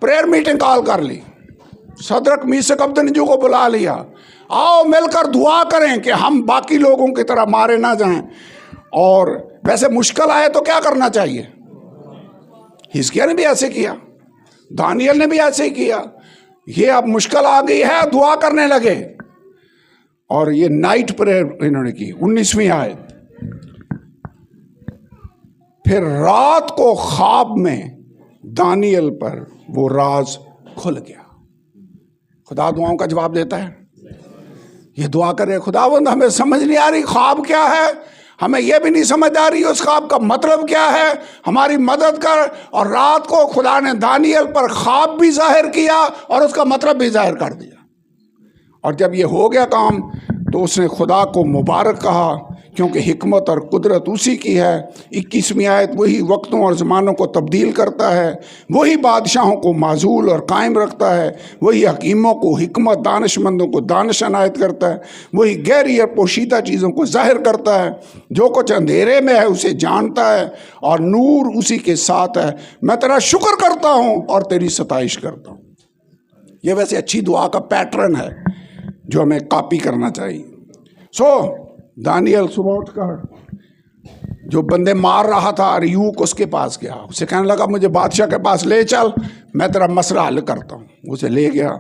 پریئر میٹنگ کال کر لی, صدرک میسک عبدنجو کو بلا لیا, آؤ مل کر دعا کریں کہ ہم باقی لوگوں کی طرح مارے نہ جائیں. اور ویسے مشکل آئے تو کیا کرنا چاہیے؟ حزقیہ نے بھی ایسے کیا, دانیل نے بھی ایسے ہی کیا. یہ اب مشکل آ گئی ہے, دعا کرنے لگے. اور یہ نائٹ پریئر انہوں نے کی. 19ویں آیت. پھر رات کو خواب میں دانیل پر وہ راز کھل گیا. خدا دعاؤں کا جواب دیتا ہے. یہ دعا کرے خداوند ہمیں سمجھ نہیں آ رہی خواب کیا ہے, ہمیں یہ بھی نہیں سمجھ آ رہی اس خواب کا مطلب کیا ہے, ہماری مدد کر. اور رات کو خدا نے دانیل پر خواب بھی ظاہر کیا اور اس کا مطلب بھی ظاہر کر دیا. اور جب یہ ہو گیا کام تو اس نے خدا کو مبارک کہا کیونکہ حکمت اور قدرت اسی کی ہے. 21ویں آیت. وہی وقتوں اور زمانوں کو تبدیل کرتا ہے, وہی بادشاہوں کو معزول اور قائم رکھتا ہے, وہی حکیموں کو حکمت, دانش مندوں کو دانش عنایت کرتا ہے, وہی گہری اور پوشیدہ چیزوں کو ظاہر کرتا ہے. جو کچھ اندھیرے میں ہے اسے جانتا ہے اور نور اسی کے ساتھ ہے. میں تیرا شکر کرتا ہوں اور تیری ستائش کرتا ہوں. یہ ویسے اچھی دعا کا پیٹرن ہے جو ہمیں کاپی کرنا چاہیے. دانیل صبح اٹھ کر جو بندے مار رہا تھا اریوک, اس کے پاس گیا. اسے کہنے لگا مجھے بادشاہ کے پاس لے چل, میں تیرا مسئلہ حل کرتا ہوں. اسے لے گیا.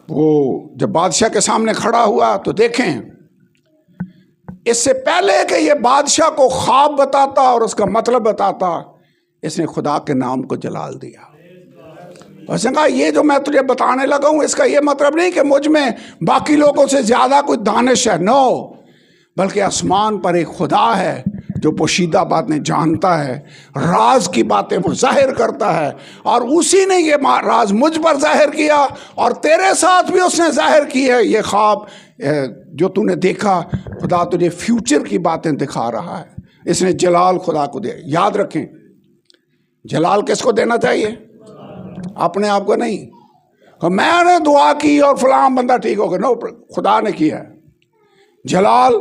وہ جب بادشاہ کے سامنے کھڑا ہوا تو دیکھیں, اس سے پہلے کہ یہ بادشاہ کو خواب بتاتا اور اس کا مطلب بتاتا, اس نے خدا کے نام کو جلال دیا. اس نے کہا یہ جو میں تجھے بتانے لگا ہوں اس کا یہ مطلب نہیں کہ مجھ میں باقی لوگوں سے زیادہ کوئی دانش ہے, نو, بلکہ آسمان پر ایک خدا ہے جو پوشیدہ باتیں جانتا ہے, راز کی باتیں وہ ظاہر کرتا ہے. اور اسی نے یہ راز مجھ پر ظاہر کیا اور تیرے ساتھ بھی اس نے ظاہر کی ہے. یہ خواب جو تو نے دیکھا, خدا تجھے فیوچر کی باتیں دکھا رہا ہے. اس نے جلال خدا کو دیا. یاد رکھیں, جلال کس کو دینا چاہیے؟ اپنے آپ کو نہیں. میں نے دعا کی اور فلاں بندہ ٹھیک ہو گیا, نو, خدا نے کیا ہے. جلال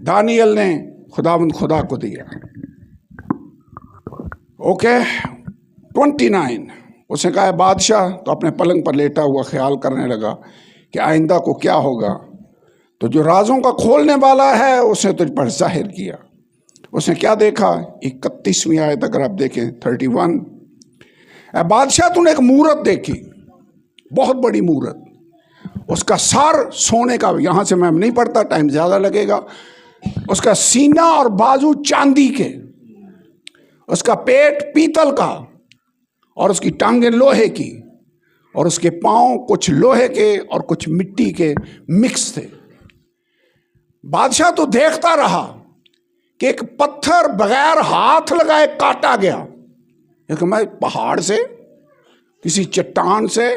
دانیل نے خدا کو دیا. اوکے. 29. اس نے کہا بادشاہ تو اپنے پلنگ پر لیٹا ہوا خیال کرنے لگا کہ آئندہ کو کیا ہوگا. تو جو رازوں کا کھولنے والا ہے اس نے تجھ پر ظاہر کیا. اس نے کیا دیکھا؟ 31ویں آیت اگر آپ دیکھیں 31، اے بادشاہ تو نے ایک مورت دیکھی، بہت بڑی مورت، اس کا سر سونے کا، یہاں سے میں نہیں پڑھتا ٹائم زیادہ لگے گا، اس کا سینہ اور بازو چاندی کے، اس کا پیٹ پیتل کا، اور اس کی ٹانگیں لوہے کی، اور اس کے پاؤں کچھ لوہے کے اور کچھ مٹی کے مکس تھے۔ بادشاہ تو دیکھتا رہا کہ ایک پتھر بغیر ہاتھ لگائے کاٹا گیا۔ لیکن میں پہاڑ سے، کسی چٹان سے،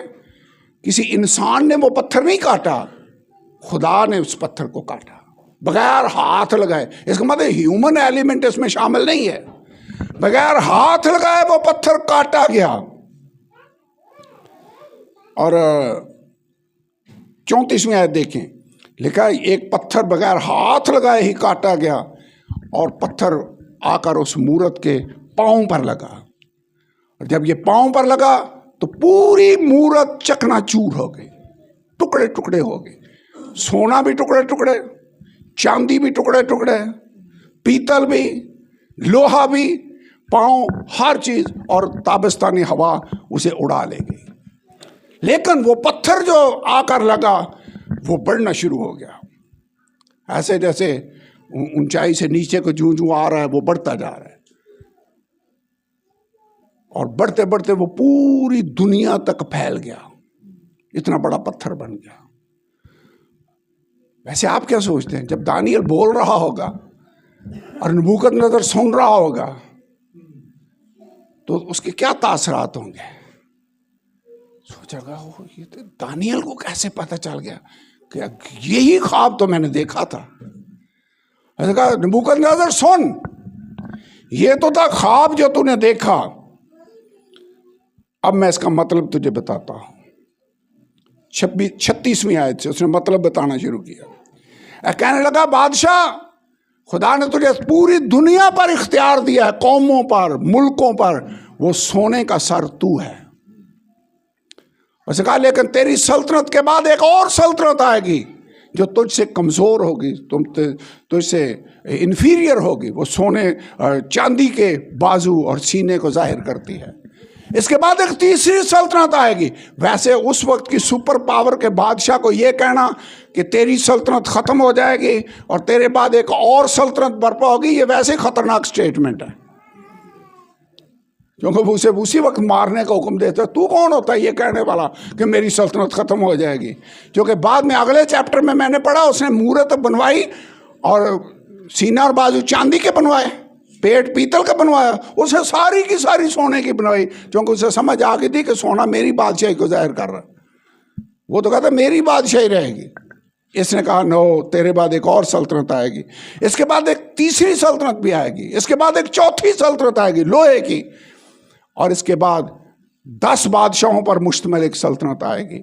کسی انسان نے وہ پتھر نہیں کاٹا، خدا نے اس پتھر کو کاٹا بغیر ہاتھ لگائے۔ اس کا مطلب ہیومن ایلیمنٹ اس میں شامل نہیں ہے، بغیر ہاتھ لگائے وہ پتھر کاٹا گیا۔ اور 34ویں آیت دیکھیں، لکھا ہے ایک پتھر بغیر ہاتھ لگائے ہی کاٹا گیا، اور پتھر آ کر اس مورت کے پاؤں پر لگا، اور جب یہ پاؤں پر لگا تو پوری مورت چکنا چور ہو گئی، ٹکڑے ٹکڑے ہو گئے، سونا بھی ٹکڑے ٹکڑے، چاندی بھی ٹکڑے ٹکڑے، پیتل بھی، لوہا بھی، پاؤں، ہر چیز، اور تابستانی ہوا اسے اڑا لے گئی۔ لیکن وہ پتھر جو آ کر لگا وہ بڑھنا شروع ہو گیا، ایسے جیسے اونچائی سے نیچے کو جوں جوں آ رہا ہے وہ بڑھتا جا رہا ہے، اور بڑھتے بڑھتے وہ پوری دنیا تک پھیل گیا، اتنا بڑا پتھر بن گیا۔ ویسے آپ کیا سوچتے ہیں جب دانیل بول رہا ہوگا اور نبوکدنضر سن رہا ہوگا تو اس کے کیا تاثرات ہوں گے؟ سوچا گا یہ تو دانیل کو کیسے پتہ چل گیا کہ یہی خواب تو میں نے دیکھا تھا۔ ایسا کہا نبوکدنضر سن، یہ تو تھا خواب جو تو نے دیکھا، اب میں اس کا مطلب تجھے بتاتا ہوں۔ 36ویں آیت سے اس نے مطلب بتانا شروع کیا۔ کہنے لگا بادشاہ، خدا نے تجھے پوری دنیا پر اختیار دیا ہے، قوموں پر، ملکوں پر، وہ سونے کا سر تو ہے۔ اسے کہا لیکن تیری سلطنت کے بعد ایک اور سلطنت آئے گی جو تجھ سے کمزور ہوگی، تجھ سے انفیریئر ہوگی، وہ سونے چاندی کے بازو اور سینے کو ظاہر کرتی ہے۔ اس کے بعد ایک تیسری سلطنت آئے گی۔ ویسے اس وقت کی سپر پاور کے بادشاہ کو یہ کہنا کہ تیری سلطنت ختم ہو جائے گی اور تیرے بعد ایک اور سلطنت برپا ہوگی، یہ ویسے خطرناک سٹیٹمنٹ ہے، کیونکہ وہ اسے اسی وقت مارنے کا حکم دیتا ہے۔ تو کون ہوتا ہے یہ کہنے والا کہ میری سلطنت ختم ہو جائے گی؟ کیونکہ بعد میں اگلے چیپٹر میں نے پڑھا اس نے مورت بنوائی اور سینہ اور بازو چاندی کے بنوائے، پیٹ پیتل کا بنوایا، اسے ساری کی ساری سونے کی بنوائی، کیونکہ اسے سمجھ آ گئی تھی کہ سونا میری بادشاہی کو ظاہر کر رہا ہے۔ وہ تو کہتا میری بادشاہی رہے گی۔ اس نے کہا نو، تیرے بعد ایک اور سلطنت آئے گی، اس کے بعد ایک تیسری سلطنت بھی آئے گی، اس کے بعد ایک چوتھی سلطنت آئے گی لوہے کی، اور اس کے بعد 10 بادشاہوں پر مشتمل ایک سلطنت آئے گی،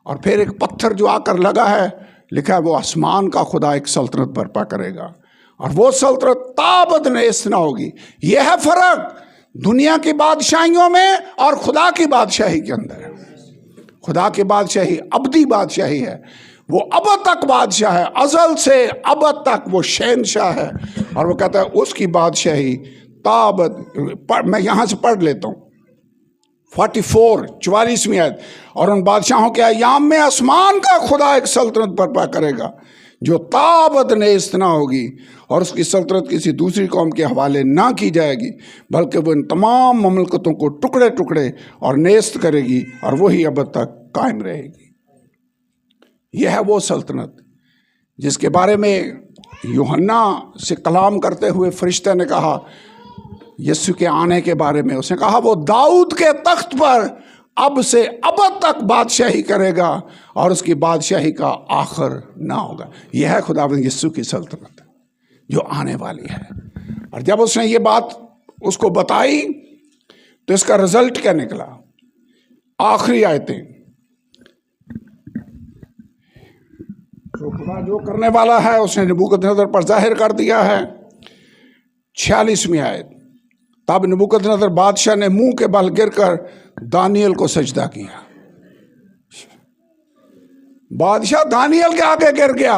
اور پھر ایک پتھر جو آ کر لگا ہے، لکھا ہے وہ آسمان کا خدا ایک سلطنت برپا کرے گا، اور وہ سلطنت تابد نیست نہ ہوگی۔ یہ ہے فرق دنیا کی بادشاہیوں میں اور خدا کی بادشاہی کے اندر۔ خدا کی بادشاہی ابدی بادشاہی ہے، وہ ابد تک بادشاہ ہے، ازل سے ابد تک وہ شہنشاہ ہے، اور وہ کہتا ہے اس کی بادشاہی تابد۔ میں یہاں سے پڑھ لیتا ہوں 44 آیت، اور ان بادشاہوں کے ایام میں آسمان کا خدا ایک سلطنت برپا کرے گا جو تابد نیست نہ ہوگی، اور اس کی سلطنت کسی دوسری قوم کے حوالے نہ کی جائے گی، بلکہ وہ ان تمام مملکتوں کو ٹکڑے ٹکڑے اور نیست کرے گی، اور وہی ابد تک قائم رہے گی۔ یہ ہے وہ سلطنت جس کے بارے میں یوحنا سے کلام کرتے ہوئے فرشتے نے کہا یسوع کے آنے کے بارے میں، اس نے کہا وہ داؤد کے تخت پر اب سے ابد تک بادشاہی کرے گا، اور اس کی بادشاہی کا آخر نہ ہوگا۔ یہ ہے خداوند یسوع کی سلطنت جو آنے والی ہے۔ اور جب اس نے یہ بات اس کو بتائی تو اس کا رزلٹ کیا نکلا؟ آخری آیتیں، خدا جو کرنے والا ہے اس نے نبوکدنضر پر ظاہر کر دیا ہے۔ 46ویں آیت، تب نبوکدنضر بادشاہ نے منہ کے بل گر کر دانیل کو سجدہ کیا۔ بادشاہ دانیل کے آگے گر گیا،